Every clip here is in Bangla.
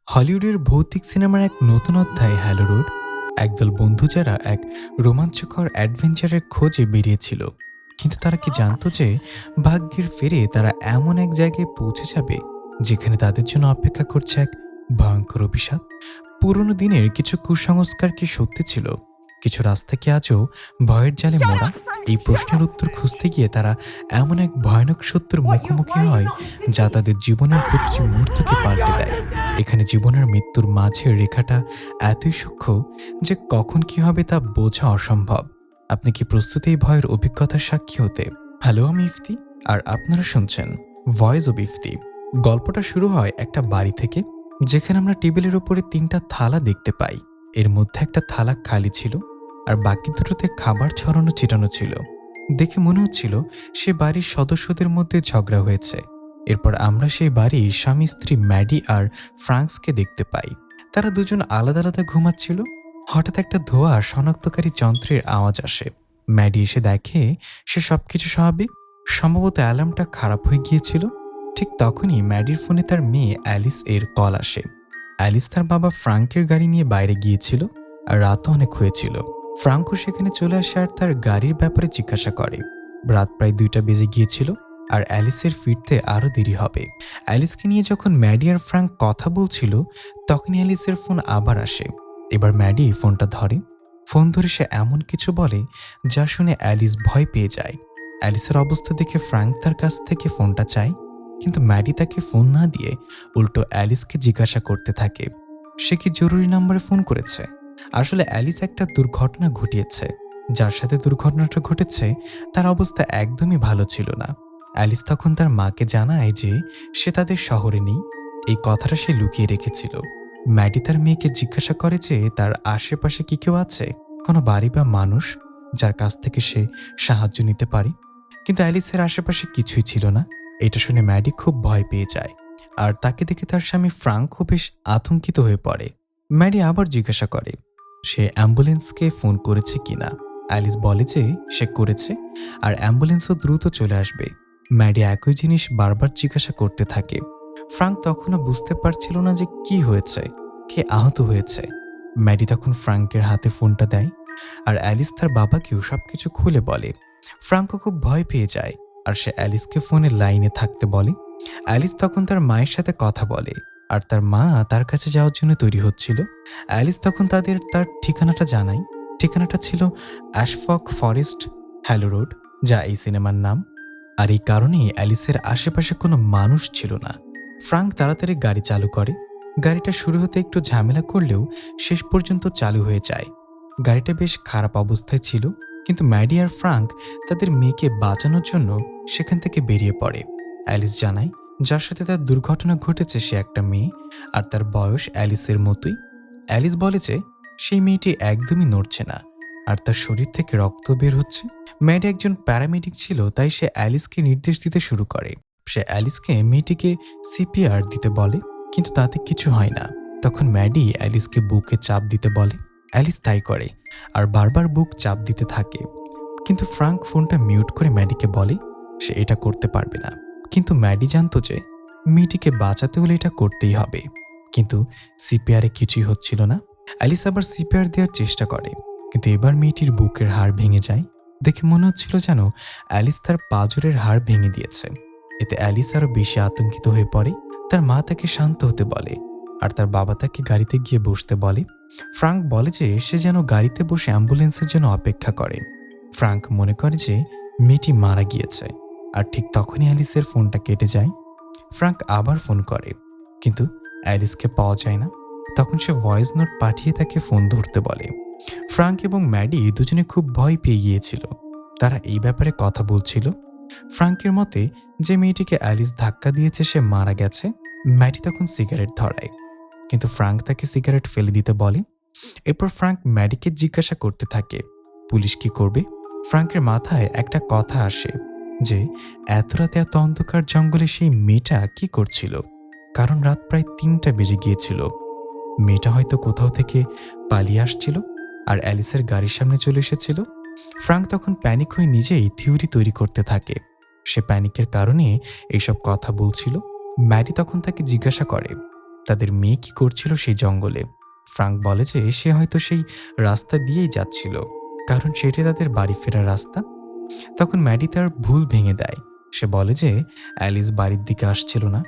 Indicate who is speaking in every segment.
Speaker 1: হলিউডের ভৌতিক সিনেমার এক নতুন অধ্যায় হ্যালো রোড। একদল বন্ধু যারা এক রোমাঞ্চকর অ্যাডভেঞ্চারের খোঁজে বেরিয়েছিল, কিন্তু তারা কি জানতো যে ভাগ্যের ফেরে তারা এমন এক জায়গায় পৌঁছে যাবে যেখানে তাদের জন্য অপেক্ষা করছে এক ভয়ঙ্কর অভিশাপ। পুরনো দিনের কিছু কুসংস্কার কি সত্যি ছিল? কিছু রাস্তা কি আজও ভয়ের জালে মোড়া? এই প্রশ্নের উত্তর খুঁজতে গিয়ে তারা এমন এক ভয়ানক সত্যের মুখোমুখি হয় যা তাদের জীবনের প্রতিটি মুহূর্তকে পাল্টে দেয়। এখানে জীবনের মৃত্যুর মাঝের রেখাটা এতই সূক্ষ্ম যে কখন কি হবে তা বোঝা অসম্ভব। আপনি কি প্রস্তুত এই ভয়ের অভিজ্ঞতার সাক্ষী হতে? হ্যালো, আমি ইফতি, আর আপনারা শুনছেন ভয়েস অব ইফতি। গল্পটা শুরু হয় একটা বাড়ি থেকে, যেখানে আমরা টেবিলের উপরে 3টা থালা দেখতে পাই। এর মধ্যে একটা থালা খালি ছিল, আর বাকি দুটোতে খাবার ছড়ানো ছিটানো ছিল। দেখে মনে হচ্ছিল সে বাড়ির সদস্যদের মধ্যে ঝগড়া হয়েছে। এরপর আমরা সেই বাড়ির স্বামী স্ত্রী ম্যাডি আর ফ্রাঙ্কসকে দেখতে পাই। তারা দুজন আলাদা আলাদা ঘুমাচ্ছিল। হঠাৎ একটা ধোঁয়া শনাক্তকারী যন্ত্রের আওয়াজ আসে। ম্যাডি এসে দেখে সে সবকিছু স্বাভাবিক, সম্ভবত অ্যালার্মটা খারাপ হয়ে গিয়েছিল। ঠিক তখনই ম্যাডির ফোনে তার মেয়ে অ্যালিস এর কল আসে। অ্যালিস তার বাবা ফ্রাঙ্কের গাড়ি নিয়ে বাইরে গিয়েছিল, আর রাতও অনেক হয়েছিল। ফ্রাঙ্কও সেখানে চলে আসে আর তার গাড়ির ব্যাপারে জিজ্ঞাসা করে। রাত প্রায় 2টা বেজে গিয়েছিল, আর অ্যালিসের ফিরতে আরও দেরি হবে। অ্যালিসকে নিয়ে যখন ম্যাডি আর ফ্রাঙ্ক কথা বলছিল, তখনই অ্যালিসের ফোন আবার আসে। এবার ম্যাডি ফোনটা ধরে। ফোন ধরে সে এমন কিছু বলে যা শুনে অ্যালিস ভয় পেয়ে যায়। অ্যালিসের অবস্থা দেখে ফ্রাঙ্ক তার কাছ থেকে ফোনটা চায়, কিন্তু ম্যাডি তাকে ফোন না দিয়ে উল্টো অ্যালিসকে জিজ্ঞাসা করতে থাকে সে কি জরুরি নম্বরে ফোন করেছে। আসলে অ্যালিস একটা দুর্ঘটনা ঘটিয়েছে। যার সাথে দুর্ঘটনাটা ঘটেছে তার অবস্থা একদমই ভালো ছিল না। অ্যালিস তখন তার মাকে জানায় যে সে তাদের শহরে নেই। এই কথাটা সে লুকিয়ে রেখেছিল। ম্যাডি তার মেয়েকে জিজ্ঞাসা করে যে তার আশেপাশে কি কেউ আছে, কোনো বাড়ি বা মানুষ যার কাছ থেকে সে সাহায্য নিতে পারে। কিন্তু অ্যালিসের আশেপাশে কিছুই ছিল না। এটা শুনে ম্যাডি খুব ভয় পেয়ে যায়, আর তাকে দেখে তার স্বামী ফ্রাঙ্কও বেশ আতঙ্কিত হয়ে পড়ে। ম্যাডি আবার জিজ্ঞাসা করে সে অ্যাম্বুলেন্সকে ফোন করেছে কিনা। অ্যালিস বলে যে সে করেছে, আর অ্যাম্বুলেন্সও দ্রুত চলে আসবে। ম্যাডি একই জিনিস বারবার জিজ্ঞাসা করতে থাকে। ফ্রাঙ্ক তখনও বুঝতে পারছিল না যে কি হয়েছে, কে আহত হয়েছে। ম্যাডি তখন ফ্রাঙ্কের হাতে ফোনটা দেয়, আর অ্যালিস তার বাবাকেও সবকিছু খুলে বলে। ফ্রাঙ্কও খুব ভয় পেয়ে যায়, আর সে অ্যালিসকে ফোনে লাইনে থাকতে বলে। অ্যালিস তখন তার মায়ের সাথে কথা বলে, আর তার মা তার কাছে যাওয়ার জন্য তৈরি হচ্ছিল। অ্যালিস তখন তার ঠিকানাটা জানায়। ঠিকানাটা ছিল অ্যাশফক ফরেস্ট, হ্যালো রোড, যা এই সিনেমার নাম। আর এই কারণেই অ্যালিসের আশেপাশে কোনো মানুষ ছিল না। ফ্রাঙ্ক তাড়াতাড়ি গাড়ি চালু করে। গাড়িটা শুরু হতে একটু ঝামেলা করলেও শেষ পর্যন্ত চালু হয়ে যায়। গাড়িটা বেশ খারাপ অবস্থায় ছিল, কিন্তু ম্যাডি আর ফ্রাঙ্ক তাদের মেয়েকে বাঁচানোর জন্য সেখান থেকে বেরিয়ে পড়ে। অ্যালিস জানায় যার সাথে তার দুর্ঘটনা ঘটেছে সে একটা মেয়ে, আর তার বয়স অ্যালিসের মতোই। অ্যালিস বলে যে সেই মেয়েটি একদমই নড়ছে না, আর তার শরীর থেকে রক্ত বের হচ্ছে। ম্যাডি একজন প্যারামেডিক ছিল, তাই সে অ্যালিসকে নির্দেশ দিতে শুরু করে। সে অ্যালিসকে মেয়েটিকে সিপিআর দিতে বলে, কিন্তু তাতে কিছু হয় না। তখন ম্যাডি অ্যালিসকে বুকে চাপ দিতে বলে। অ্যালিস তাই করে, আর বারবার বুক চাপ দিতে থাকে। কিন্তু ফ্রাঙ্ক ফোনটা মিউট করে ম্যাডিকে বলে সে এটা করতে পারবে না। কিন্তু ম্যাডি জানতো যে মেয়েটিকে বাঁচাতে হলে এটা করতেই হবে। কিন্তু সিপিআরে কিছুই হচ্ছিল না। অ্যালিস আবার সিপিআর দেওয়ার চেষ্টা করে, কিন্তু এবার মেয়েটির বুকের হাড় ভেঙে যায়। দেখে মনে হচ্ছিল যেন অ্যালিস তার পাঁজরের হাড় ভেঙে দিয়েছে। এতে অ্যালিস আরও বেশি আতঙ্কিত হয়ে পড়ে। তার মা তাকে শান্ত হতে বলে, আর তার বাবা তাকে গাড়িতে গিয়ে বসতে বলে। ফ্রাঙ্ক বলে যে সে যেন গাড়িতে বসে অ্যাম্বুলেন্সের জন্য অপেক্ষা করে। ফ্রাঙ্ক মনে করে যে মেয়েটি মারা গিয়েছে, আর ঠিক তখনই অ্যালিসের ফোনটা কেটে যায়। ফ্রাঙ্ক আবার ফোন করে, কিন্তু অ্যালিসকে পাওয়া যায় না। তখন সে ভয়েস নোট পাঠিয়ে তাকে ফোন ধরতে বলে। ফ্রাঙ্ক এবং ম্যাডি দুজনে খুব ভয় পেয়ে গিয়েছিল। তারা এই ব্যাপারে কথা বলছিল। ফ্রাঙ্কের মতে যে মেয়েটিকে অ্যালিস ধাক্কা দিয়েছে সে মারা গেছে। ম্যাডি তখন সিগারেট ধরায়, কিন্তু ফ্রাঙ্ক তাকে সিগারেট ফেলে দিতে বলে। এরপর ফ্রাঙ্ক ম্যাডিকে জিজ্ঞাসা করতে থাকে পুলিশ কি করবে। ফ্রাঙ্কের মাথায় একটা কথা আসে যে এত রাতে এত অন্ধকার জঙ্গলে সেই মেয়েটা কি করছিল, কারণ রাত প্রায় 3টা বেজে গিয়েছিল। মেয়েটা হয়তো কোথাও থেকে পালিয়ে আসছিল, আর অ্যালিসের গাড়ির সামনে চলে এসেছিল। ফ্রাঙ্ক তখন প্যানিক হয়ে নিজেই থিওরি তৈরি করতে থাকে। সে প্যানিকের কারণে এইসব কথা বলছিল। ম্যাডি তখন তাকে জিজ্ঞাসা করে তাদের মেয়ে কি করছিল সেই জঙ্গলে। ফ্রাঙ্ক বলে যে সে হয়তো সেই রাস্তা দিয়েই যাচ্ছিল, কারণ সেটি তাদের বাড়ি ফেরার রাস্তা। তখন ম্যাডি তার ভুল ভেঙে দেয়। সে বলে যে অ্যালিস বাড়ির দিকে আসছিল না,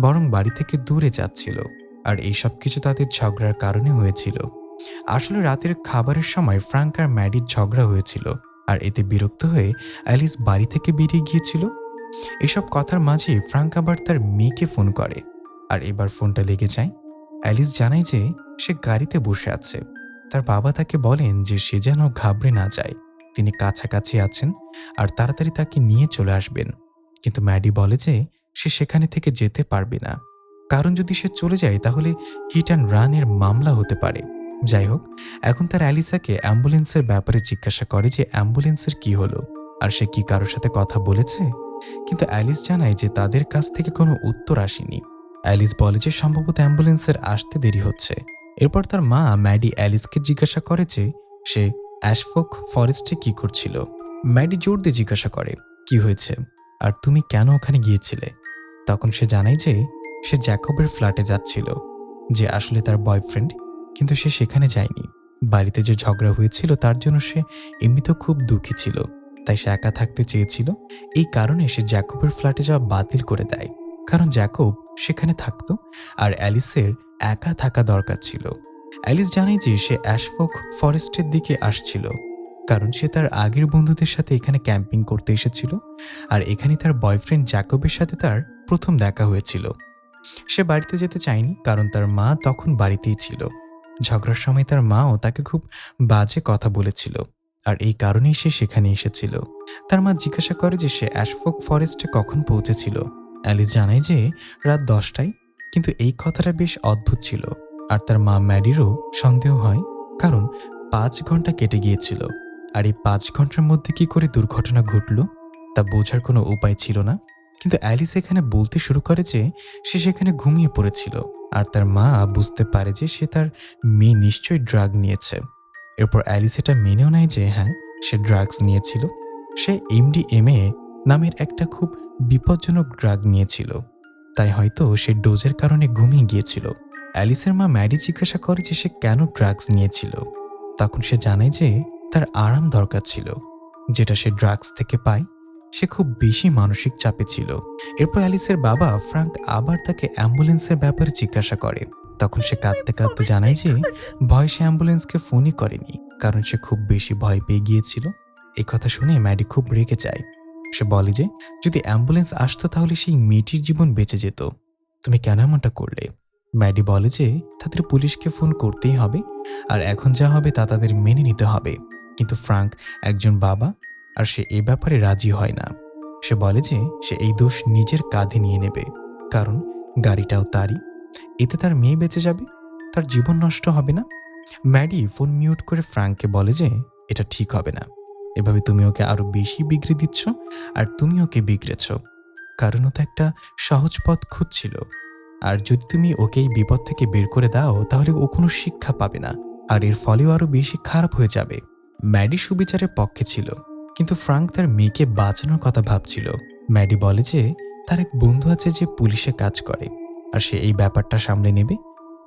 Speaker 1: বরং বাড়ি থেকে দূরে যাচ্ছিল, আর এই সব কিছু তাদের ঝগড়ার কারণে হয়েছিল। আসলে রাতের খাবারের সময় ফ্রাঙ্ক আর ম্যাডির ঝগড়া হয়েছিল, আর এতে বিরক্ত হয়ে অ্যালিস বাড়ি থেকে বেরিয়ে গিয়েছিল। এসব কথার মাঝে ফ্রাঙ্ক আবার তার মেয়েকে ফোন করে, আর এবার ফোনটা লেগে যায়। অ্যালিস জানায় যে সে গাড়িতে বসে আছে। তার বাবা তাকে বলেন যে সে যেন ঘাবড়ে না যায়, তিনি কাছাকাছি আছেন আর তাড়াতাড়ি তাকে নিয়ে চলে আসবেন। কিন্তু ম্যাডি বলে যে সে সেখানে থেকে যেতে পারবে না, কারণ যদি সে চলে যায় তাহলে হিট অ্যান্ড রানের মামলা হতে পারে। যাই হোক, এখন তার অ্যালিসাকে অ্যাম্বুলেন্সের ব্যাপারে জিজ্ঞাসা করে যে অ্যাম্বুলেন্সের কি হলো, আর সে কি কারোর সাথে কথা বলেছে। কিন্তু অ্যালিস জানায় যে তাদের কাছ থেকে কোনো উত্তর আসেনি। অ্যালিস বলে যে সম্ভবত অ্যাম্বুলেন্সের আসতে দেরি হচ্ছে। এরপর তার মা ম্যাডি অ্যালিসকে জিজ্ঞাসা করে যে সে অ্যাশফোক ফরেস্টে কি করছিল। ম্যাডি জোর দিয়ে জিজ্ঞাসা করে কি হয়েছে আর তুমি কেন ওখানে গিয়েছিলে। তখন সে জানায় যে সে জ্যাকবের ফ্ল্যাটে যাচ্ছিল, যে আসলে তার বয়ফ্রেন্ড, কিন্তু সে সেখানে যায়নি। বাড়িতে যে ঝগড়া হয়েছিল তার জন্য সে এমনিতেও খুব দুঃখী ছিল, তাই সে একা থাকতে চেয়েছিল। এই কারণে সে জ্যাকবের ফ্ল্যাটে যাওয়া বাতিল করে দেয়, কারণ জ্যাকব সেখানে থাকতো আর অ্যালিসের একা থাকা দরকার ছিল। অ্যালিস জানায় যে সে অ্যাশফোক ফরেস্টের দিকে আসছিল, কারণ সে তার আগের বন্ধুদের সাথে এখানে ক্যাম্পিং করতে এসেছিল, আর এখানে তার বয়ফ্রেন্ড জ্যাকবের সাথে তার প্রথম দেখা হয়েছিল। সে বাড়িতে যেতে চায়নি, কারণ তার মা তখন বাড়িতেই ছিল। ঝগড়ার সময় তার মাও তাকে খুব বাজে কথা বলেছিল, আর এই কারণেই সে সেখানে এসেছিল। তার মা জিজ্ঞাসা করে যে সে অ্যাশফোক ফরেস্টে কখন পৌঁছেছিল। অ্যালিস জানায় যে রাত 10টায়, কিন্তু এই কথাটা বেশ অদ্ভুত ছিল। আর তার মা ম্যাডিরও সন্দেহ হয়, কারণ 5 ঘন্টা কেটে গিয়েছিল, আর এই 5 ঘন্টার মধ্যে কি করে দুর্ঘটনা ঘটল তা বোঝার কোনো উপায় ছিল না। কিন্তু অ্যালিস এখানে বলতে শুরু করে যে সে সেখানে ঘুমিয়ে পড়েছিল, আর তার মা বুঝতে পারে যে সে তার মেয়ে নিশ্চয়ই ড্রাগ নিয়েছে। এরপর অ্যালিস এটা মেনেও নেয় যে হ্যাঁ, সে ড্রাগস নিয়েছিল। সে MDMA নামের একটা খুব বিপজ্জনক ড্রাগ নিয়েছিল, তাই হয়তো সে ডোজের কারণে ঘুমিয়ে গিয়েছিল। অ্যালিসের মা ম্যাডি জিজ্ঞাসা করে যে সে কেন ড্রাগস নিয়েছিল। তখন সে জানায় যে তার আরাম দরকার ছিল, যেটা সে ড্রাগস থেকে পায়। সে খুব বেশি মানসিক চাপে ছিল। এরপর অ্যালিসের বাবা ফ্রাঙ্ক আবার তাকে অ্যাম্বুলেন্সের ব্যাপারে জিজ্ঞাসা করে। তখন সে কাঁদতে কাঁদতে জানায় যে ভয় সে অ্যাম্বুলেন্সকে ফোনই করেনি, কারণ সে খুব বেশি ভয় পেয়ে গিয়েছিল। এই কথা শুনে ম্যাডি খুব রেগে যায়। সে বলে যে যদি অ্যাম্বুলেন্স আসতো তাহলে সেই মেয়েটির জীবন বেঁচে যেত। তুমি কেন এমনটা করলে। ম্যাডি বলে যে তাদের পুলিশকে ফোন করতেই হবে, আর এখন যা হবে তা তাদের মেনে নিতে হবে। কিন্তু ফ্রাঙ্ক একজন বাবা, আর সে এ ব্যাপারে রাজি হয় না। সে বলে যে সে এই দোষ নিজের কাঁধে নিয়ে নেবে, কারণ গাড়িটাও তারই। এতে তার মেয়ে বেঁচে যাবে, তার জীবন নষ্ট হবে না। ম্যাডি ফোন মিউট করে ফ্রাঙ্ককে বলে যে এটা ঠিক হবে না। এভাবে তুমি ওকে আরো বেশি বিগড়ে দিচ্ছ, আর তুমি ওকে বিগড়েছ, কারণ ও তো একটা সহজ পথ খুঁজছিল। আর যদি তুমি ওকে এই বিপদ থেকে বের করে দাও তাহলে ও কোনো শিক্ষা পাবে না, আর এর ফলেও আরো বেশি খারাপ হয়ে যাবে। ম্যাডি সুবিচারের পক্ষে ছিল, কিন্তু ফ্রাঙ্ক তার মেয়েকে বাঁচানোর কথা ভাবছিল। ম্যাডি বলে যে তার এক বন্ধু আছে যে পুলিশে কাজ করে, আর সে এই ব্যাপারটা সামলে নেবে।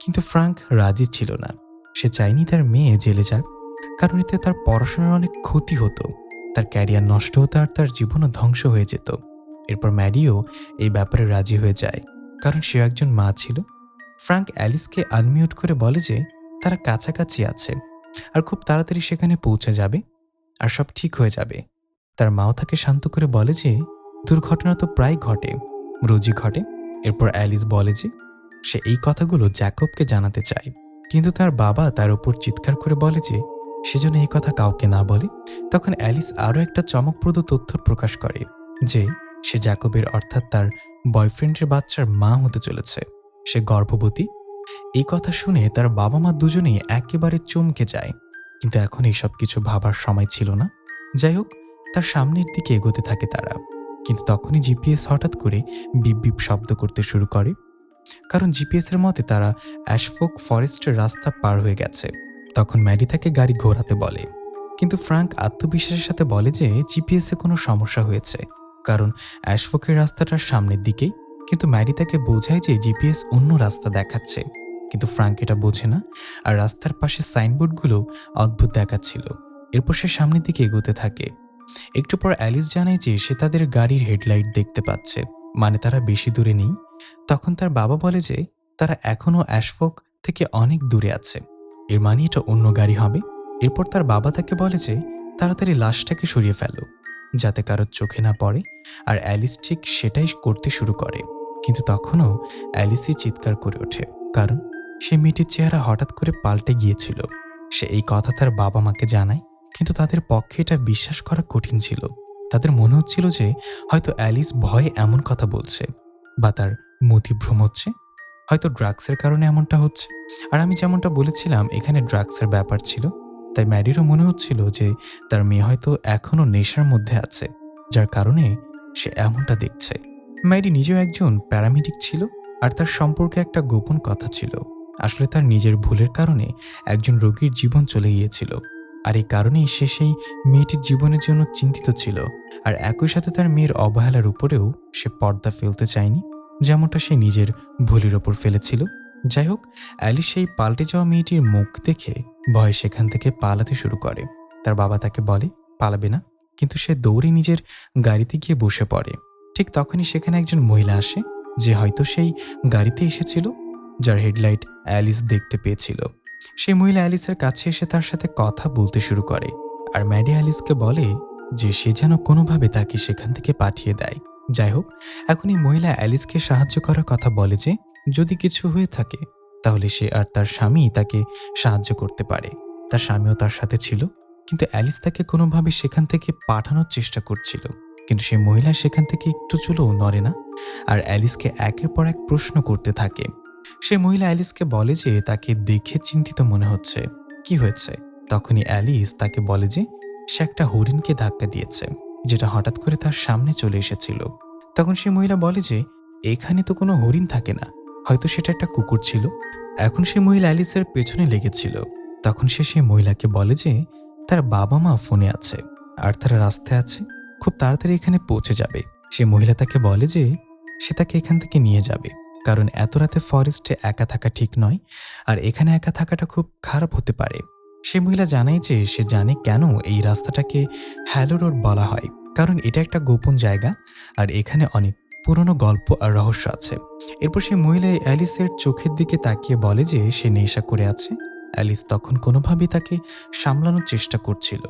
Speaker 1: কিন্তু ফ্রাঙ্ক রাজি ছিল না। সে চায়নি তার মেয়ে জেলে যাক, কারণ এতে তার পড়াশোনার অনেক ক্ষতি হতো, তার ক্যারিয়ার নষ্ট হতো, আর তার জীবনও ধ্বংস হয়ে যেত। এরপর ম্যাডিও এই ব্যাপারে রাজি হয়ে যায়, কারণ সে একজন মা ছিল। ফ্রাঙ্ক অ্যালিসকে আনমিউট করে বলে যে তারা কাছাকাছি আছে, আর খুব তাড়াতাড়ি সেখানে পৌঁছে যাবে, আর সব ঠিক হয়ে যাবে। তার মাও তাকে শান্ত করে বলে যে দুর্ঘটনা তো প্রায় ঘটে, রোজই ঘটে। এরপর অ্যালিস বলে যে সে এই কথাগুলো জ্যাকবকে জানাতে চায়, কিন্তু তার বাবা তার উপর চিৎকার করে বলে যে সেজন্য এই কথা কাউকে না বলে। তখন অ্যালিস আরও একটা চমকপ্রদ তথ্য প্রকাশ করে যে সে জ্যাকবের অর্থাৎ তার বয়ফ্রেন্ডের বাচ্চার মা হতে চলেছে, সে গর্ভবতী। এই কথা শুনে তার বাবা মা দুজনেই একেবারে চমকে যায়, কিন্তু এখন এইসব কিছু ভাবার সময় ছিল না। যাই হোক, তার সামনের দিকে এগোতে থাকে তারা, কিন্তু তখনই জিপিএস হঠাৎ করে বিপ বিপ শব্দ করতে শুরু করে, কারণ জিপিএসের মতে তারা অ্যাশফোক ফরেস্টের রাস্তা পার হয়ে গেছে। তখন ম্যাডি তাকে গাড়ি ঘোরাতে বলে, কিন্তু ফ্রাঙ্ক আত্মবিশ্বাসের সাথে বলে যে জিপিএসে কোনো সমস্যা হয়েছে, কারণ অ্যাশফোকের রাস্তাটার সামনের দিকেই, কিন্তু ম্যাডি তাকে বোঝায় যে জিপিএস অন্য রাস্তা দেখাচ্ছে, কিন্তু ফ্রাঙ্ক এটা বোঝে না। আর রাস্তার পাশে সাইনবোর্ডগুলো অদ্ভুত দেখাচ্ছিল। এরপর সে সামনের দিকে এগোতে থাকে। একটু পর অ্যালিস জানায় যে সে তাদের গাড়ির হেডলাইট দেখতে পাচ্ছে, মানে তারা বেশি দূরে নেই। তখন তার বাবা বলে যে তারা এখনও অ্যাশফোক থেকে অনেক দূরে আছে, এর মানে এটা অন্য গাড়ি হবে। এরপর তার বাবা তাকে বলে যে তাড়াতাড়ি লাশটাকে সরিয়ে ফেলো, যাতে কারোর চোখে না পড়ে। আর অ্যালিস ঠিক সেটাই করতে শুরু করে। কিন্তু তখনও অ্যালিসই চিৎকার করে ওঠে, কারণ সে মেয়েটির চেহারা হঠাৎ করে পাল্টে গিয়েছিল। সে এই কথা তার বাবা মাকে জানায়, কিন্তু তাদের পক্ষে এটা বিশ্বাস করা কঠিন ছিল। তাদের মনে হচ্ছিল যে হয়তো অ্যালিস ভয়ে এমন কথা বলছে, বা তার মতিভ্রম হচ্ছে, হয়তো ড্রাগসের কারণে এমনটা হচ্ছে। আর আমি যেমনটা বলেছিলাম, এখানে ড্রাগসের ব্যাপার ছিল, তাই ম্যাডিরও মনে হচ্ছিল যে তার মেয়ে হয়তো এখনও নেশার মধ্যে আছে, যার কারণে সে এমনটা দেখছে। ম্যাডি নিজেও একজন প্যারামেডিক ছিল, আর তার সম্পর্কে একটা গোপন কথা ছিল। আসলে তার নিজের ভুলের কারণে একজন রোগীর জীবন চলে গিয়েছিল, আর এই কারণেই সে সেই মেয়েটির জীবনের জন্য চিন্তিত ছিল। আর একই সাথে তার মেয়ের অবহেলার উপরেও সে পর্দা ফেলতে চায়নি, যেমনটা সে নিজের ভুলের ওপর ফেলেছিল। যাই হোক, অ্যালিস সেই পাল্টে যাওয়া মেয়েটির মুখ দেখে ভয়ে সেখান থেকে পালাতে শুরু করে। তার বাবা তাকে বলে পালাবে না, কিন্তু সে দৌড়ে নিজের গাড়িতে গিয়ে বসে পড়ে। ঠিক তখনই সেখানে একজন মহিলা আসে, যে হয়তো সেই গাড়িতে এসেছিল, যার হেডলাইট অ্যালিস দেখতে পেয়েছিল। সেই মহিলা অ্যালিসের কাছে এসে তার সাথে কথা বলতে শুরু করে, আর ম্যাডি অ্যালিসকে বলে যে সে যেন কোনোভাবে তাকে সেখান থেকে পাঠিয়ে দেয়। যাই হোক, এখন এই মহিলা অ্যালিসকে সাহায্য করার কথা বলে যে যদি কিছু হয়ে থাকে তাহলে সে আর তার স্বামী তাকে সাহায্য করতে পারে। তার স্বামীও তার সাথে ছিল, কিন্তু অ্যালিস তাকে কোনোভাবে সেখান থেকে পাঠানোর চেষ্টা করছিল, কিন্তু সে মহিলা সেখান থেকে একটু চুলও নড়ে না, আর অ্যালিসকে একের পর এক প্রশ্ন করতে থাকে। সে মহিলা অ্যালিসকে বলে যে তাকে দেখে চিন্তিত মনে হচ্ছে, কি হয়েছে? তখনই অ্যালিস তাকে বলে যে সে একটা হরিণকে ধাক্কা দিয়েছে, যেটা হঠাৎ করে তার সামনে চলে এসেছিল। তখন সে মহিলা বলে যে এখানে তো কোনো হরিণ থাকে না, হয়তো সেটা একটা কুকুর ছিল। এখন সে মহিলা অ্যালিসের পেছনে লেগেছিল। তখন সে সেই মহিলাকে বলে যে তার বাবা মা ফোনে আছে, আর তারা রাস্তায় আছে, খুব তাড়াতাড়ি এখানে পৌঁছে যাবে। সে মহিলা তাকে বলে যে সে তাকে এখান থেকে নিয়ে যাবে, কারণ এত রাতে ফরেস্টে একা থাকা ঠিক নয়, আর এখানে একা থাকাটা খুব খারাপ হতে পারে। সে মহিলা জানায় যে সে জানে কেন এই রাস্তাটাকে হ্যালো রোড বলা হয়, কারণ এটা একটা গোপন জায়গা, আর এখানে অনেক পুরনো গল্প আর রহস্য আছে। এরপর সে মহিলা অ্যালিসের চোখের দিকে তাকিয়ে বলে যে সে নেশা করে আছে। অ্যালিস তখন কোনোভাবেই তাকে সামলানোর চেষ্টা করছিল,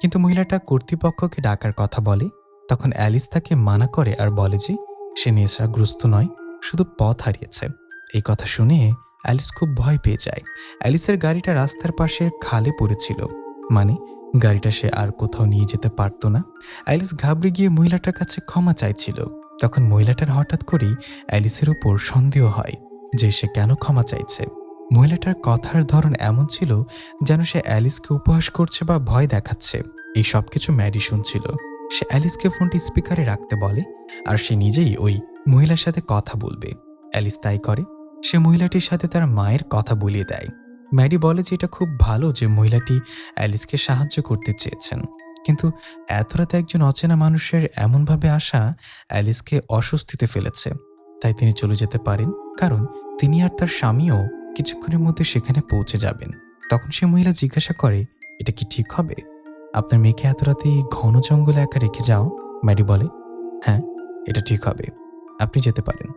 Speaker 1: কিন্তু মহিলাটা কর্তৃপক্ষকে ডাকার কথা বলে। তখন অ্যালিস তাকে মানা করে আর বলে যে সে নেশাগ্রস্ত নয়, শুধু পথ হারিয়েছে। এই কথা শুনে অ্যালিস খুব ভয় পেয়ে যায়। অ্যালিসের গাড়িটা রাস্তার পাশের খালে পড়েছিল, মানে গাড়িটা সে আর কোথাও নিয়ে যেতে পারত না। অ্যালিস ঘাবড়ে গিয়ে মহিলাটার কাছে ক্ষমা চাইছিল। তখন মহিলাটার হঠাৎ করেই অ্যালিসের উপর সন্দেহ হয় যে সে কেন ক্ষমা চাইছে। মহিলাটার কথার ধরন এমন ছিল যেন সে অ্যালিসকে উপহাস করছে বা ভয় দেখাচ্ছে। এই সব কিছু ম্যাডি শুনছিল। সে অ্যালিসকে ফোনটি স্পিকারে রাখতে বলে, আর সে নিজেই ওই মহিলার সাথে কথা বলবে। অ্যালিস তাই করে। সে মহিলাটির সাথে তার মায়ের কথা বলিয়ে দেয়। ম্যাডি বলে যে এটা খুব ভালো যে মহিলাটি অ্যালিসকে সাহায্য করতে চেয়েছেন, কিন্তু এত রাতে একজন অচেনা মানুষের এমনভাবে আসা অ্যালিসকে অস্বস্তিতে ফেলেছে। তাই তিনি চলে যেতে পারেন, কারণ তিনি আর তার স্বামীও কিছুক্ষণের মধ্যে সেখানে পৌঁছে যাবেন। তখন সে মহিলা জিজ্ঞাসা করে, এটা কি ঠিক হবে? আপনার মেয়েকে এত রাতে এই ঘন জঙ্গলে একা রেখে যাও? ম্যাডি বলে, হ্যাঁ, এটা ঠিক হবে, আপনি যেতে পারেন।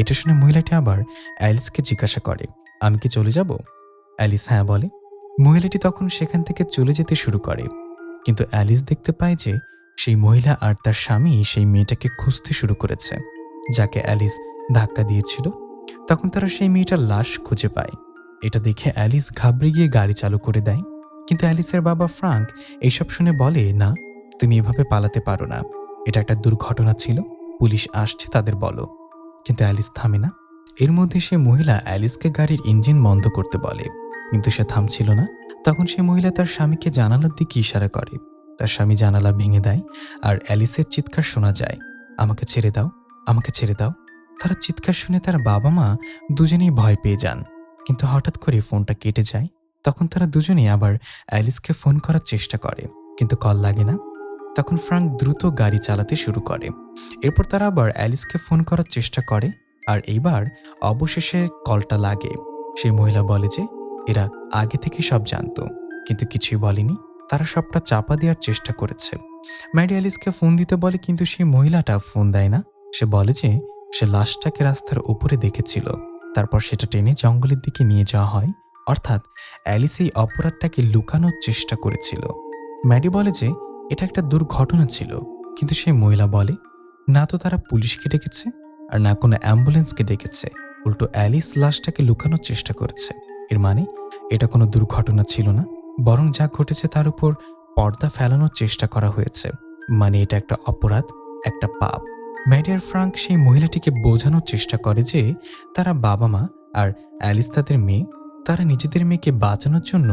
Speaker 1: এটা শুনে মহিলাটি আবার অ্যালিসকে জিজ্ঞাসা করে, আমি কি চলে যাব? অ্যালিস হ্যাঁ বলে। মহিলাটি তখন সেখান থেকে চলে যেতে শুরু করে, কিন্তু অ্যালিস দেখতে পায় যে সেই মহিলা আর তার স্বামী সেই মেয়েটাকে খুঁজতে শুরু করেছে, যাকে অ্যালিস ধাক্কা দিয়েছিল। তখন তারা সেই মেয়েটার লাশ খুঁজে পায়। এটা দেখে অ্যালিস ঘাবড়ে গিয়ে গাড়ি চালু করে দেয়, কিন্তু অ্যালিসের বাবা ফ্রাঙ্ক এইসব শুনে বলে, না, তুমি এভাবে পালাতে পারো না, এটা একটা দুর্ঘটনা ছিল, পুলিশ আসছে, তাদের বলো। কিন্তু অ্যালিস থামে না। এর মধ্যে সে মহিলা অ্যালিসকে গাড়ির ইঞ্জিন বন্ধ করতে বলে, কিন্তু সে থামছিল না। তখন সে মহিলা তার স্বামীকে জানালার দিকে ইশারা করে। তার স্বামী জানালা ভেঙে দেয়, আর অ্যালিসের চিৎকার শোনা যায়, আমাকে ছেড়ে দাও, আমাকে ছেড়ে দাও। তার চিৎকার শুনে তার বাবা মা দুজনেই ভয় পেয়ে যান, কিন্তু হঠাৎ করে ফোনটা কেটে যায়। তখন তারা দুজনেই আবার অ্যালিসকে ফোন করার চেষ্টা করে, কিন্তু কল লাগে না। তখন ফ্রাঙ্ক দ্রুত গাড়ি চালাতে শুরু করে। এরপর তারা আবার অ্যালিসকে ফোন করার চেষ্টা করে, আর এইবার অবশেষে কলটা লাগে। সেই মহিলা বলে যে এরা আগে থেকে সব জানতো, কিন্তু কিছুই বলেনি, তারা সবটা চাপা দেওয়ার চেষ্টা করেছে। ম্যাডি অ্যালিসকে ফোন দিতে বলে, কিন্তু সেই মহিলাটা ফোন দেয় না। সে বলে যে সে লাশটাকে রাস্তার উপরে দেখেছিল, তারপর সেটা টেনে জঙ্গলের দিকে নিয়ে যাওয়া হয়, অর্থাৎ অ্যালিস এই অপরাধটাকে লুকানোর চেষ্টা করেছিল। ম্যাডি বলে যে এটা একটা দুর্ঘটনা ছিল, কিন্তু সেই মহিলা বলে না তো তারা পুলিশকে ডেকেছে আর না কোনো অ্যাম্বুলেন্সকে ডেকেছে, উল্টো অ্যালিস লাশটাকে লুকানোর চেষ্টা করেছে। এর মানে এটা কোনো দুর্ঘটনা ছিল না, বরং যা ঘটেছে তার উপর পর্দা ফেলানোর চেষ্টা করা হয়েছে। মানে এটা একটা অপরাধ, একটা পাপ। ম্যাডি আর ফ্রাঙ্ক সেই মহিলাটিকে বোঝানোর চেষ্টা করে যে তারা বাবা মা আর অ্যালিস তাদের মেয়ে, তারা নিজেদের মেয়েকে বাঁচানোর জন্য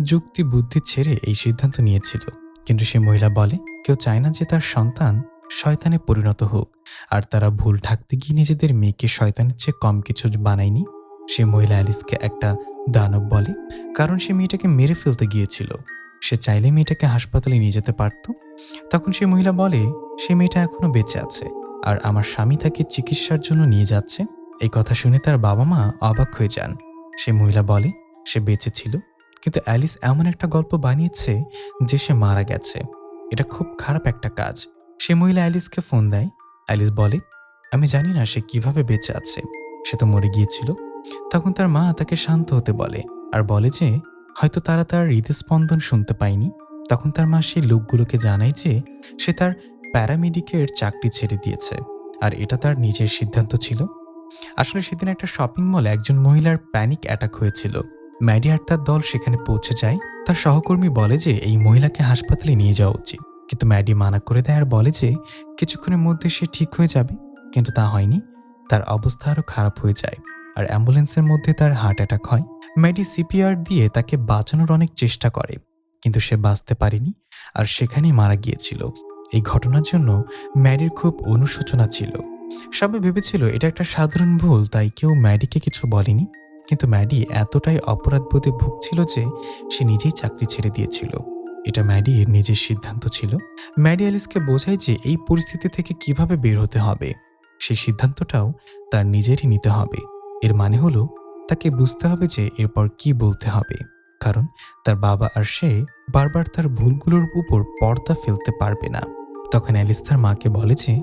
Speaker 1: যুক্তি বুদ্ধি ছেড়ে এই সিদ্ধান্ত নিয়েছিল। কিন্তু সে মহিলা বলে কেউ চায় না যে তার সন্তান শয়তানে পরিণত হোক, আর তারা ভুল ঢাকতে গিয়ে নিজেদের মেয়েকে শয়তানের চেয়ে কম কিছু বানায়নি। সে মহিলা অ্যালিসকে একটা দানব বলে, কারণ সে মেয়েটাকে মেরে ফেলতে গিয়েছিল। সে চাইলে মেয়েটাকে হাসপাতালে নিয়ে যেতে পারত। তখন সে মহিলা বলে সে মেয়েটা এখনো বেঁচে আছে, আর আমার স্বামী তাকে চিকিৎসার জন্য নিয়ে যাচ্ছে। এই কথা শুনে তার বাবা মা অবাক হয়ে যান। সে মহিলা বলে সে বেঁচে ছিল, কিন্তু অ্যালিস এমন একটা গল্প বানিয়েছে যে সে মারা গেছে। এটা খুব খারাপ একটা কাজ। সে মহিলা অ্যালিসকে ফোন দেয়। অ্যালিস বলে আমি জানি না সে কিভাবে বেঁচে আছে, সে তো মরে গিয়েছিল। তখন তার মা তাকে শান্ত হতে বলে আর বলে যে হয়তো তারা তার হৃদস্পন্দন শুনতে পায়নি। তখন তার মা সেই লোকগুলোকে জানায় যে সে তার প্যারামেডিকের চাকরি ছেড়ে দিয়েছে, আর এটা তার নিজের সিদ্ধান্ত ছিল। আসলে সেদিন একটা শপিং মলে একজন মহিলার প্যানিক অ্যাটাক হয়েছিল। ম্যাডি আর তার দল সেখানে পৌঁছে যায়। তার সহকর্মী বলে যে এই মহিলাকে হাসপাতালে নিয়ে যাওয়া উচিত, কিন্তু ম্যাডি মানা করে দেয় আর বলে যে কিছুক্ষণের মধ্যে সে ঠিক হয়ে যাবে। কিন্তু তা হয়নি, তার অবস্থা আরও খারাপ হয়ে যায়, আর অ্যাম্বুলেন্সের মধ্যে তার হার্ট অ্যাটাক হয়। ম্যাডি সিপিআর দিয়ে তাকে বাঁচানোর অনেক চেষ্টা করে, কিন্তু সে বাঁচতে পারেনি, আর সেখানেই মারা গিয়েছিল। এই ঘটনার জন্য ম্যাডির খুব অনুশোচনা ছিল। সবাই ভেবেছিল এটা একটা সাধারণ ভুল, তাই কেউ ম্যাডিকে কিছু বলেনি। কিন্তু ম্যাডি এতটাই অপরাধবোধে ভুগছিল যে সে নিজেই চাকরি ছেড়ে দিয়েছিল। এটা ম্যাডির নিজের সিদ্ধান্ত ছিল। ম্যাডি অ্যালিসকে বোঝায় যে এই পরিস্থিতি থেকে কিভাবে বের হতে হবে, সেই সিদ্ধান্তটাও তার নিজেরই নিতে হবে। এর মানে হলো তাকে বুঝতে হবে যে এরপর কি বলতে হবে, কারণ তার বাবা আর সে বারবার তার ভুলগুলোর উপর পর্দা ফেলতে পারবে না। তখন অ্যালিস তার মাকে বলে যে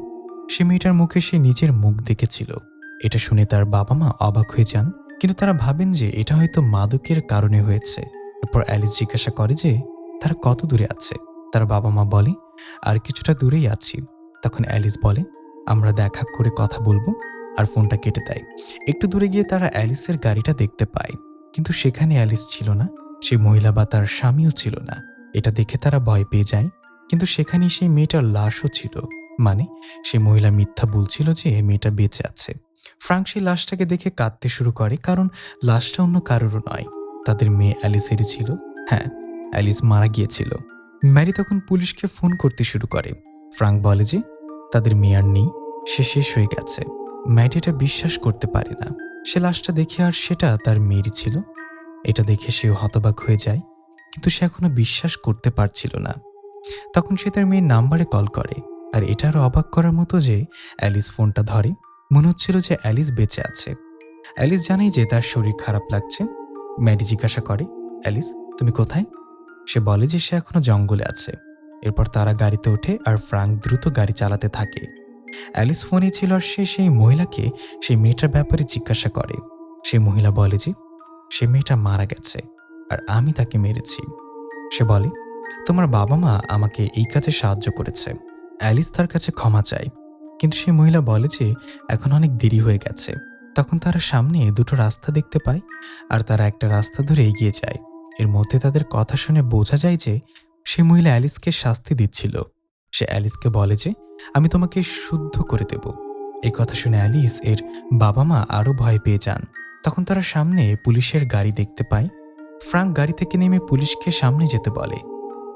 Speaker 1: সে মেয়েটার মুখে সে নিজের মুখ দেখেছিল। এটা শুনে তার বাবা মা অবাক হয়ে যান, কিন্তু তারা ভাবেন যে এটা হয়তো মাদকের কারণে হয়েছে। এরপর অ্যালিস জিজ্ঞাসা করে যে তারা কত দূরে আছে। তার বাবা মা বলে আর কিছুটা দূরেই আছি। তখন অ্যালিস বলে আমরা দেখা করে কথা বলবো, আর ফোনটা কেটে দেয়। একটু দূরে গিয়ে তারা অ্যালিসের গাড়িটা দেখতে পায়, কিন্তু সেখানে অ্যালিস ছিল না, সে মহিলা বা তার স্বামীও ছিল না। এটা দেখে তারা ভয় পেয়ে যায়, কিন্তু সেখানেই সেই মেয়েটার লাশও ছিল। মানে সে মহিলা মিথ্যা বলছিল যে মেয়েটা বেঁচে আছে। ফ্রাঙ্ক সেই লাশটাকে দেখে কাঁদতে শুরু করে, কারণ লাশটা অন্য কারোরও নয়, তাদের মেয়ে অ্যালিসেরই ছিল। হ্যাঁ, অ্যালিস মারা গিয়েছিল। ম্যারি তখন পুলিশকে ফোন করতে শুরু করে। ফ্রাঙ্ক বলে যে তাদের মেয়ে আর নেই, সে শেষ হয়ে গেছে। ম্যারি এটা বিশ্বাস করতে পারে না। সে লাশটা দেখে আর সেটা তার মেয়েরই ছিল। এটা দেখে সেও হতবাক হয়ে যায়, কিন্তু সে এখনো বিশ্বাস করতে পারছিল না। তখন সে তার মেয়ের নাম্বারে কল করে, আর এটা আরও অবাক করার মতো যে অ্যালিস ফোনটা ধরে। মনে হচ্ছিল যে অ্যালিস বেঁচে আছে। অ্যালিস জানায় যে তার শরীর খারাপ লাগছে। ম্যাডি জিজ্ঞাসা করে অ্যালিস তুমি কোথায়? সে বলে যে সে এখনো জঙ্গলে আছে। এরপর তারা গাড়িতে ওঠে আর ফ্রাঙ্ক দ্রুত গাড়ি চালাতে থাকে। অ্যালিস ফোনে ছিল আর সে সেই মহিলাকে সেই মেয়েটার ব্যাপারে জিজ্ঞাসা করে। সে মহিলা বলে যে সে মেয়েটা মারা গেছে আর আমি তাকে মেরেছি। সে বলে তোমার বাবা মা আমাকে এই কাজে সাহায্য করেছে। অ্যালিস তার কাছে ক্ষমা চায়, কিন্তু সে মহিলা বলে যে এখন অনেক দেরি হয়ে গেছে। তখন তারা সামনে দুটো রাস্তা দেখতে পায়, আর তারা একটা রাস্তা ধরে এগিয়ে যায়। এর মধ্যে তাদের কথা শুনে বোঝা যায় যে সে মহিলা অ্যালিসকে শাস্তি দিচ্ছিল। সে অ্যালিসকে বলে যে আমি তোমাকে শুদ্ধ করে দেব। এই কথা শুনে অ্যালিস এর বাবা মা আরও ভয় পেয়ে যান। তখন তারা সামনে পুলিশের গাড়ি দেখতে পায়। ফ্রাঙ্ক গাড়ি থেকে নেমে পুলিশকে সামনে যেতে বলে।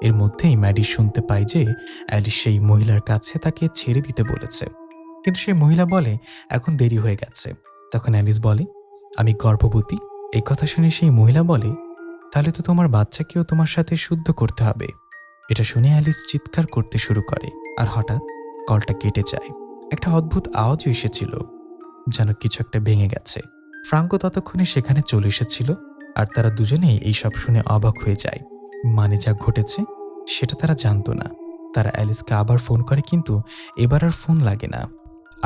Speaker 1: এর মধ্যেই ম্যাডি শুনতে পায় যে অ্যালিস সেই মহিলার কাছে তাকে ছেড়ে দিতে বলেছে, কিন্তু সেই মহিলা বলে এখন দেরি হয়ে গেছে। তখন অ্যালিস বলে আমি গর্ভবতী। এই কথা শুনে সেই মহিলা বলে তাহলে তো তোমার বাচ্চাকেও তোমার সাথে শুদ্ধ করতে হবে। এটা শুনে অ্যালিস চিৎকার করতে শুরু করে আর হঠাৎ কলটা কেটে যায়। একটা অদ্ভুত আওয়াজও এসেছিল, যেন কিছু একটা ভেঙে গেছে। ফ্রাঙ্কো ততক্ষণে সেখানে চলে এসেছিল আর তারা দুজনেই এইসব শুনে অবাক হয়ে যায়। মানে যা ঘটেছে সেটা তারা জানতো না। তারা অ্যালিসকে আবার ফোন করে, কিন্তু এবার আর ফোন লাগে না।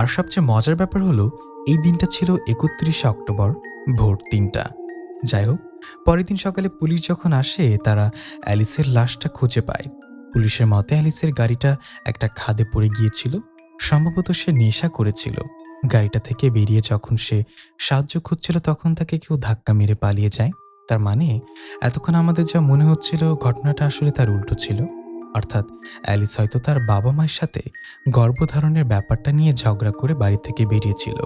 Speaker 1: আর সবচেয়ে মজার ব্যাপার হলো এই দিনটা ছিল 31শে অক্টোবর ভোর ৩টা। যাই হোক, পরের দিন সকালে পুলিশ যখন আসে তারা অ্যালিসের লাশটা খুঁজে পায়। পুলিশের মতে অ্যালিসের গাড়িটা একটা খাদে পড়ে গিয়েছিল। সম্ভবত সে নেশা করেছিল। গাড়িটা থেকে বেরিয়ে যখন সে সাহায্য খুঁজছিল তখন তাকে কেউ ধাক্কা মেরে পালিয়ে যায়। তার মানে এতক্ষণ আমাদের যা মনে হচ্ছিল ঘটনাটা আসলে তার উল্টো ছিল। অর্থাৎ অ্যালিস হয়তো তার বাবা মায়ের সাথে গর্ভধারণের ব্যাপারটা নিয়ে ঝগড়া করে বাড়ি থেকে বেরিয়েছিল।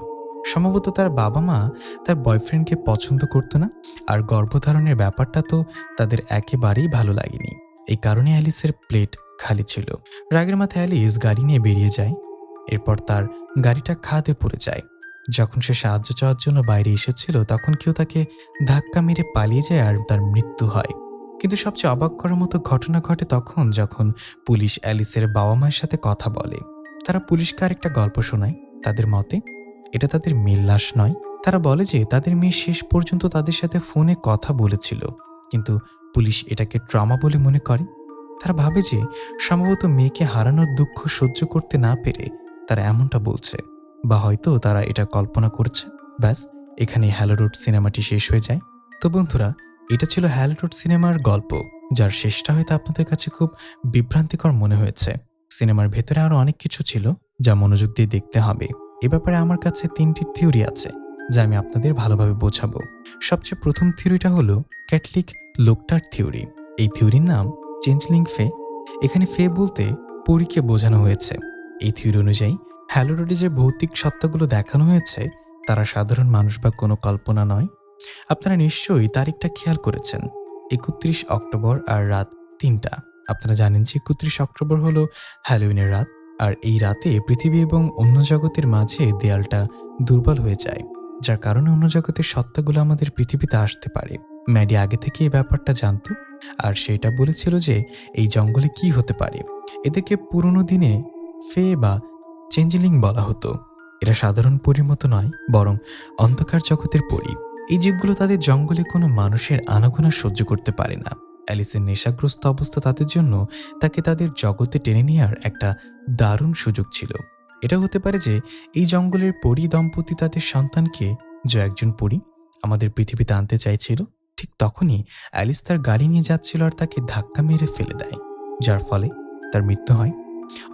Speaker 1: সম্ভবত তার বাবা মা তার বয়ফ্রেন্ডকে পছন্দ করতো না, আর গর্ভধারণের ব্যাপারটা তো তাদের একেবারেই ভালো লাগেনি। এই কারণে অ্যালিসের প্লেট খালি ছিল। রাগের মাথায় অ্যালিস গাড়ি নিয়ে বেরিয়ে যায়। এরপর তার গাড়িটা খাদে পড়ে যায়। যখন সে সাহায্য চাওয়ার জন্য বাইরে এসেছিল তখন কেউ তাকে ধাক্কা মেরে পালিয়ে যায় আর তার মৃত্যু হয়। কিন্তু সবচেয়ে অবাক করার মতো ঘটনা ঘটে তখন যখন পুলিশ অ্যালিসের বাবা মায়ের সাথে কথা বলে। তারা পুলিশকে আরেকটা গল্প শোনায়। তাদের মতে এটা তাদের মেয়ের লাশ নয়। তারা বলে যে তাদের মেয়ে শেষ পর্যন্ত তাদের সাথে ফোনে কথা বলেছিল, কিন্তু পুলিশ এটাকে ট্রমা বলে মনে করে। তারা ভাবে যে সম্ভবত মেয়েকে হারানোর দুঃখ সহ্য করতে না পেরে তারা এমনটা বলছে, বা হয়তো তারা এটা কল্পনা করছে। ব্যাস, এখানে হ্যালো রোড সিনেমাটি শেষ হয়ে যায়। তো বন্ধুরা, এটা ছিল হ্যালো রোড সিনেমার গল্প, যার শেষটা হয়তো আপনাদের কাছে খুব বিভ্রান্তিকর মনে হয়েছে। সিনেমার ভেতরে আরও অনেক কিছু ছিল যা মনোযোগ দিয়ে দেখতে হবে। এ ব্যাপারে আমার কাছে 3টি থিওরি আছে যা আমি আপনাদের ভালোভাবে বোঝাবো। সবচেয়ে প্রথম থিওরিটা হলো ক্যাথলিক লোকটার থিওরি। এই থিওরির নাম চেঞ্জলিং ফে। এখানে ফে বলতে পরীকে বোঝানো হয়েছে। এই থিওরি অনুযায়ী হ্যালো রোডে যে ভৌতিক সত্তাগুলো দেখানো হয়েছে তারা সাধারণ মানুষ বা কোনো কল্পনা নয়। আপনারা নিশ্চয়ই তারিখটা খেয়াল করেছেন, 31 অক্টোবর আর রাত 3টা। আপনারা জানেন যে 31 অক্টোবর হলো হ্যালোউইনের রাত, আর এই রাতে পৃথিবী এবং অন্য জগতের মাঝে দেয়ালটা দুর্বল হয়ে যায়, যার কারণে অন্য জগতের সত্তাগুলো আমাদের পৃথিবীতে আসতে পারে। ম্যাডি আগে থেকে এই ব্যাপারটা জানতো, আর সেটা বলেছিল যে এই জঙ্গলে কি হতে পারে। এদেরকে পুরনো দিনে ফে বা চেঞ্জলিং বলা হতো। এরা সাধারণ পরীর মতো নয়, বরং অন্ধকার জগতের পরী। এই জীবগুলো তাদের জঙ্গলে কোনো মানুষের আনাগোনা সহ্য করতে পারে না। অ্যালিসের নেশাগ্রস্ত অবস্থা তাদের জন্য তাকে তাদের জগতে টেনে নেওয়ার একটা দারুণ সুযোগ ছিল। এটা হতে পারে যে এই জঙ্গলের পরী দম্পতি তাদের সন্তানকে, যে একজন পরী, আমাদের পৃথিবীতে আনতে চাইছিল। ঠিক তখনই অ্যালিস তার গাড়ি নিয়ে যাচ্ছিল আর তাকে ধাক্কা মেরে ফেলে দেয়, যার ফলে তার মৃত্যু হয়।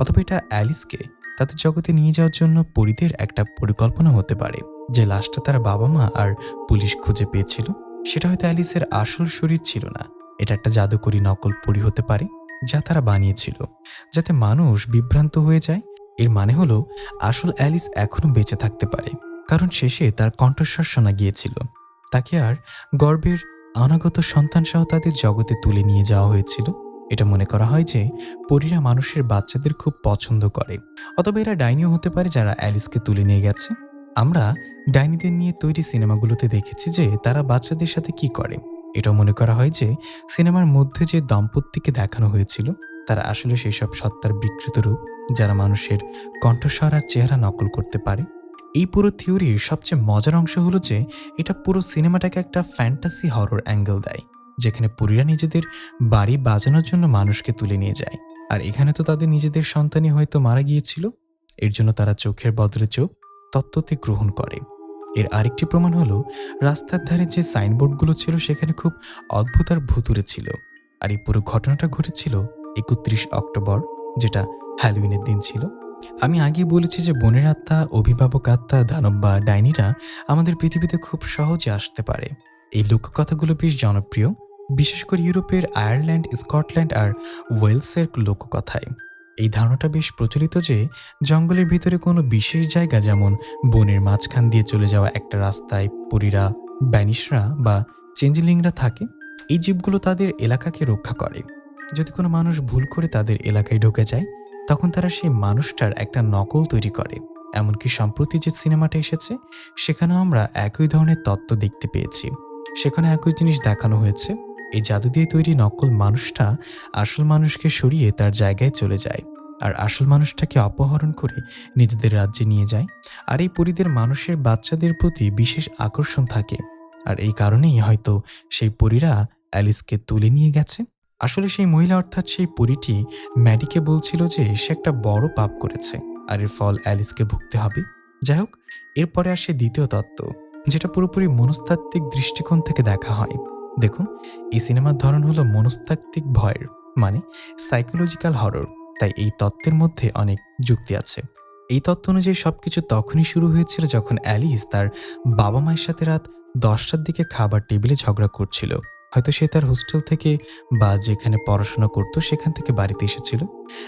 Speaker 1: অথবা এটা অ্যালিসকে তাদের জগতে নিয়ে যাওয়ার জন্য পরীদের একটা পরিকল্পনা হতে পারে। যে লাশটা তার বাবা মা আর পুলিশ খুঁজে পেয়েছিল সেটা হয়তো অ্যালিসের আসল শরীর ছিল না। এটা একটা জাদুকরী নকল পরী হতে পারে যা তারা বানিয়েছিল যাতে মানুষ বিভ্রান্ত হয়ে যায়। এর মানে হলো আসল অ্যালিস এখনো বেঁচে থাকতে পারে, কারণ শেষে তার কণ্ঠস্বর শোনা গিয়েছিল। তাকে আর গর্ভের অনাগত সন্তান সহ তাদের জগতে তুলে নিয়ে যাওয়া হয়েছিল। এটা মনে করা হয় যে পরীরা মানুষের বাচ্চাদের খুব পছন্দ করে। অথবা এরা ডাইনিও হতে পারে যারা অ্যালিসকে তুলে নিয়ে গেছে। আমরা ডাইনিদের নিয়ে তৈরি সিনেমাগুলোতে দেখেছি যে তারা বাচ্চাদের সাথে কি করে। এটাও মনে করা হয় যে সিনেমার মধ্যে যে দম্পতিকে দেখানো হয়েছিল তারা আসলে সেই সব সত্তার বিকৃত রূপ যারা মানুষের কণ্ঠস্বর আর চেহারা নকল করতে পারে। এই পুরো থিওরির সবচেয়ে মজার অংশ হলো যে এটা পুরো সিনেমাটাকে একটা ফ্যান্টাসি হরর অ্যাঙ্গেল দেয়, যেখানে পরীরা নিজেদের বাড়ি বাজানোর জন্য মানুষকে তুলে নিয়ে যায়। আর এখানে তো তাদের নিজেদের সন্তানই হয়তো মারা গিয়েছিল, এর জন্য তারা চোখের বদলে চোখ তত্ত্বতে গ্রহণ করে। এর আরেকটি প্রমাণ হলো রাস্তার ধারে যে সাইনবোর্ডগুলো ছিল সেখানে খুব অদ্ভুত আর ভুতুরে ছিল। আর এই পুরো ঘটনাটা ঘটেছিল 31 অক্টোবর, যেটা হ্যালোউইনের দিন ছিল। আমি আগে বলেছি যে বনের আত্মা, অভিভাবক আত্মা, দানব বা ডাইনিরা আমাদের পৃথিবীতে খুব সহজে আসতে পারে। এই লোককথাগুলো বেশ জনপ্রিয়, বিশেষ করে ইউরোপের আয়ারল্যান্ড, স্কটল্যান্ড আর ওয়েলসের লোককথায়। এই ধারণাটা বেশ প্রচলিত যে জঙ্গলের ভিতরে কোনো বিশেষ জায়গা, যেমন বনের মাঝখান দিয়ে চলে যাওয়া একটা রাস্তায় পরীরা, ব্যানিশরা বা চেঞ্জলিংরা থাকে। এই জীবগুলো তাদের এলাকাকে রক্ষা করে। যদি কোনো মানুষ ভুল করে তাদের এলাকায় ঢুকে যায় তখন তারা সেই মানুষটার একটা নকল তৈরি করে। এমনকি সম্প্রতি যে সিনেমাটা এসেছে সেখানেও আমরা একই ধরনের তত্ত্ব দেখতে পেয়েছি। সেখানে একই জিনিস দেখানো হয়েছে। এই জাদু দিয়ে তৈরি নকল মানুষটা আসল মানুষকে সরিয়ে তার জায়গায় চলে যায় আর আসল মানুষটাকে অপহরণ করে নিজেদের রাজ্যে নিয়ে যায়। আর এই পরীদের মানুষের বাচ্চাদের প্রতি বিশেষ আকর্ষণ থাকে, আর এই কারণেই হয়তো সেই পরীরা অ্যালিসকে তুলে নিয়ে গেছে। আসলে সেই মহিলা অর্থাৎ সেই পরীটি ম্যাডিকে বলছিল যে সে একটা বড় পাপ করেছে আর এর ফল অ্যালিসকে ভুগতে হবে। যাই হোক, এরপরে আসে দ্বিতীয় তত্ত্ব, যেটা পুরোপুরি মনস্তাত্ত্বিক দৃষ্টিকোণ থেকে দেখা হয়। দেখুন, এই সিনেমার ধরন হলো মনস্তাত্ত্বিক ভয়ের, মানে সাইকোলজিক্যাল হরর, তাই এই তত্ত্বের মধ্যে অনেক যুক্তি আছে। এই তত্ত্ব অনুযায়ী সবকিছু তখনই শুরু হয়েছিল যখন অ্যালিস তার বাবা মায়ের সাথে রাত 10টার দিকে খাবার টেবিলে ঝগড়া করছিল। হয়তো সে তার হোস্টেল থেকে বা যেখানে পড়াশোনা করত সেখান থেকে বাড়িতে এসেছিল।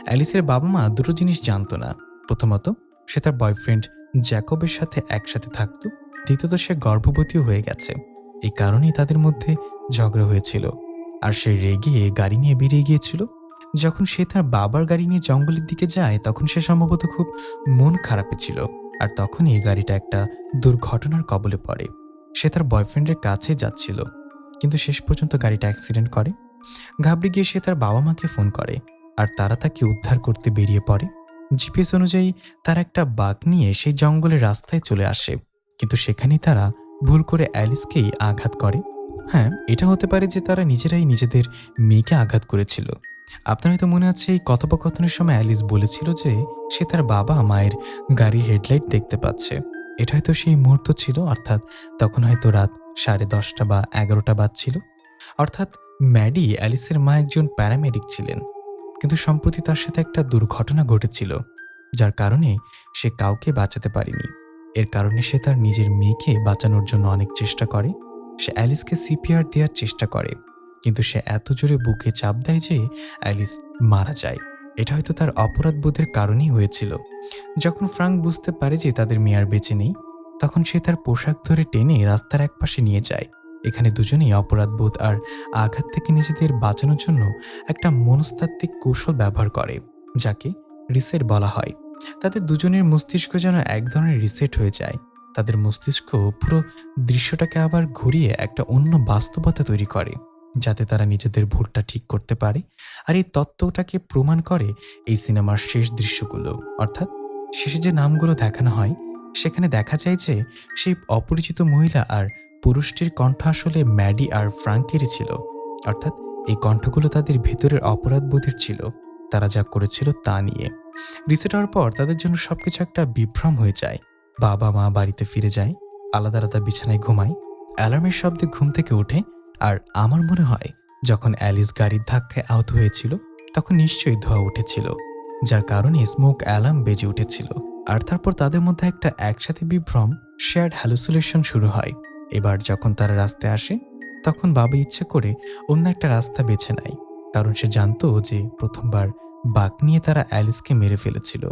Speaker 1: অ্যালিসের বাবা মা দুটো জিনিস জানতো না। প্রথমত, সে তার বয়ফ্রেন্ড জ্যাকবের সাথে একসাথে থাকত। দ্বিতীয়ত, সে গর্ভবতীও হয়ে গেছে। এই কারণেই তাদের মধ্যে ঝগড়া হয়েছিল। আর সে রেগে গাড়ি নিয়ে বেরিয়ে গিয়েছিল। যখন সে তার বাবার গাড়ি নিয়ে জঙ্গলের দিকে যায় তখন সে সম্ভবত খুব মন খারাপে ছিল, আর তখনই এই গাড়িটা একটা দুর্ঘটনার কবলে পড়ে। সে তার বয়ফ্রেন্ডের কাছে যাচ্ছিল, কিন্তু শেষ পর্যন্ত গাড়িটা অ্যাক্সিডেন্ট করে। ঘাবড়ে গিয়ে সে তার বাবা মাকে ফোন করে, আর তারা তাকে উদ্ধার করতে বেরিয়ে পড়ে। জিপিএস অনুযায়ী তারা একটা বাঘ নিয়ে সেই জঙ্গলের রাস্তায় চলে আসে, কিন্তু সেখানেই তারা ভুল করে অ্যালিসকেই আঘাত করে। হ্যাঁ, এটা হতে পারে যে তারা নিজেরাই নিজেদের মেয়েকে আঘাত করেছিল। আপনার হয়তো মনে আছে, এই কথোপকথনের সময় অ্যালিস বলেছিল যে সে তার বাবা মায়ের গাড়ির হেডলাইট দেখতে পাচ্ছে। এটা হয়তো সেই মুহূর্ত ছিল, অর্থাৎ তখন হয়তো রাত 10:30 বা 11টা বাজছিল। অর্থাৎ ম্যাডি, অ্যালিসের মা, একজন প্যারামেডিক ছিলেন, কিন্তু সম্প্রতি তার সাথে একটা দুর্ঘটনা ঘটেছিল, যার কারণে সে কাউকে বাঁচাতে পারেনি। এর কারণে সে তার নিজের মেয়েকে বাঁচানোর জন্য অনেক চেষ্টা করে। সে অ্যালিসকে সিপিআর দেওয়ার চেষ্টা করে, কিন্তু সে এত জোরে বুকে চাপ দেয় যে অ্যালিস মারা যায়। এটা হয়তো তার অপরাধবোধের কারণেই হয়েছিল। যখন ফ্রাঙ্ক বুঝতে পারে যে তাদের মেয়ে আর বেঁচে নেই, তখন সে তার পোশাক ধরে টেনে রাস্তার একপাশে নিয়ে যায়। এখানে দুজনেই অপরাধবোধ আর আঘাত থেকে নিজেদের বাঁচানোর জন্য একটা মনস্তাত্ত্বিক কৌশল ব্যবহার করে, যাকে রিসেট বলা হয়। তাদের দুজনের মস্তিষ্ক যেন এক ধরনের রিসেট হয়ে যায়। তাদের মস্তিষ্ক পুরো দৃশ্যটাকে আবার ঘুরিয়ে একটা অন্য বাস্তবতা তৈরি করে, যাতে তারা নিজেদের ভুলটা ঠিক করতে পারে। আর এই তত্ত্বটাকে প্রমাণ করে এই সিনেমার শেষ দৃশ্যগুলো, অর্থাৎ শেষে যে নামগুলো দেখানো হয় সেখানে দেখা যায় যে সেই অপরিচিত মহিলা আর পুরুষটির কণ্ঠ আসলে ম্যাডি আর ফ্রাঙ্কেরই ছিল। অর্থাৎ এই কণ্ঠগুলো তাদের ভেতরের অপরাধবোধের ছিল, তারা যা করেছিল তা নিয়ে। রিসেট হওয়ার পর তাদের জন্য সবকিছু একটা বিভ্রম হয়ে যায়। বাবা মা বাড়িতে ফিরে যায়, আলাদা আলাদা বিছানায় ঘুমায়। অ্যালার্মের শব্দে ঘুম থেকে ওঠে। আর আমার মনে হয় যখন অ্যালিস গাড়ির ধাক্কায় আহত হয়েছিল তখন নিশ্চয়ই ধোঁয়া উঠেছিল, যার কারণে স্মোক অ্যালার্ম বেজে উঠেছিল। আর তারপর তাদের মধ্যে একটা একসাথে বিভ্রম, শেয়ার্ড হ্যালুসিনেশন শুরু হয়। এবার যখন তারা রাস্তায় আসে তখন বাবা ইচ্ছে করে অন্য একটা রাস্তা বেছে নেয়, কারণ সে জানতো যে প্রথমবার বাঘ নিয়ে তারা অ্যালিসকে মেরে ফেলেছিল।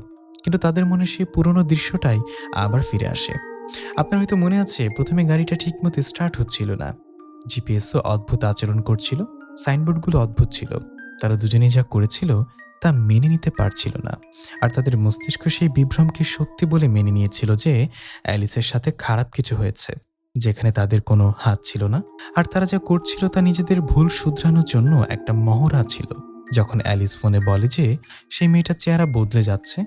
Speaker 1: কিন্তু তাদের মনে সেই পুরনো দৃশ্যটাই আবার ফিরে আসে। আপনার হয়তো মনে আছে, প্রথমে গাড়িটা ঠিকমতো স্টার্ট হচ্ছিল না, জিপিএসও অদ্ভুত আচরণ করছিল, সাইনবোর্ডগুলো অদ্ভুত ছিল। তারা দুজনেই যা করেছিল তা মেনে নিতে পারছিল না, আর তাদের মস্তিষ্ক সেই বিভ্রমকে সত্যি বলে মেনে নিয়েছিল যে অ্যালিসের সাথে খারাপ কিছু হয়েছে, যেখানে তাদের কোনো হাত ছিল না। আর তারা যা করছিল তা নিজেদের ভুল শুধরানোর জন্য একটা মহড়া ছিল। যখন অ্যালিস ফোনে বলে যে সেই মেয়েটার চেহারা বদলে যাচ্ছে,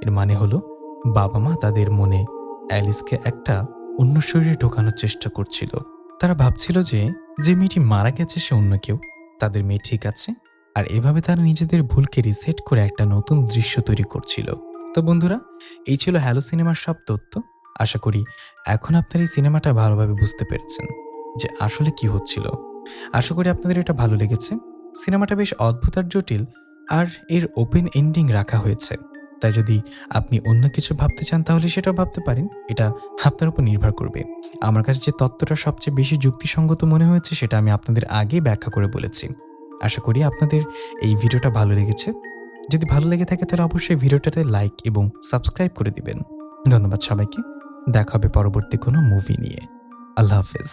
Speaker 1: এর মানে হলো বাবা মা তাদের মনে অ্যালিসকে একটা অন্য শরীরে ঢোকানোর চেষ্টা করছিল। তারা ভাবছিল যে যে মেয়েটি মারা গেছে সে অন্য কেউ, তাদের মেয়ে ঠিক আছে। আর এভাবে তারা নিজেদের ভুলকে রিসেট করে একটা নতুন দৃশ্য তৈরি করছিল। তো বন্ধুরা, এই ছিল হ্যালো সিনেমার সব তথ্য। আশা করি এখন আপনারা এই সিনেমাটা ভালোভাবে বুঝতে পেরেছেন যে আসলে কি হচ্ছিল। আশা করি আপনাদের এটা ভালো লেগেছে। সিনেমাটা বেশ অদ্ভুত আর জটিল, আর এর ওপেন এন্ডিং রাখা হয়েছে। তাই যদি আপনি অন্য কিছু ভাবতে চান তাহলে সেটাও ভাবতে পারেন, এটা আপনার উপর নির্ভর করবে। আমার কাছে যে তত্ত্বটা সবচেয়ে বেশি যুক্তিসঙ্গত মনে হয়েছে সেটা আমি আপনাদের আগেই ব্যাখ্যা করে বলেছি। আশা করি আপনাদের এই ভিডিওটা ভালো লেগেছে। যদি ভালো লেগে থাকে তাহলে অবশ্যই ভিডিওটাতে লাইক এবং সাবস্ক্রাইব করে দিবেন। ধন্যবাদ সবাইকে। দেখা হবে পরবর্তী কোনো মুভি নিয়ে। আল্লাহ হাফেজ।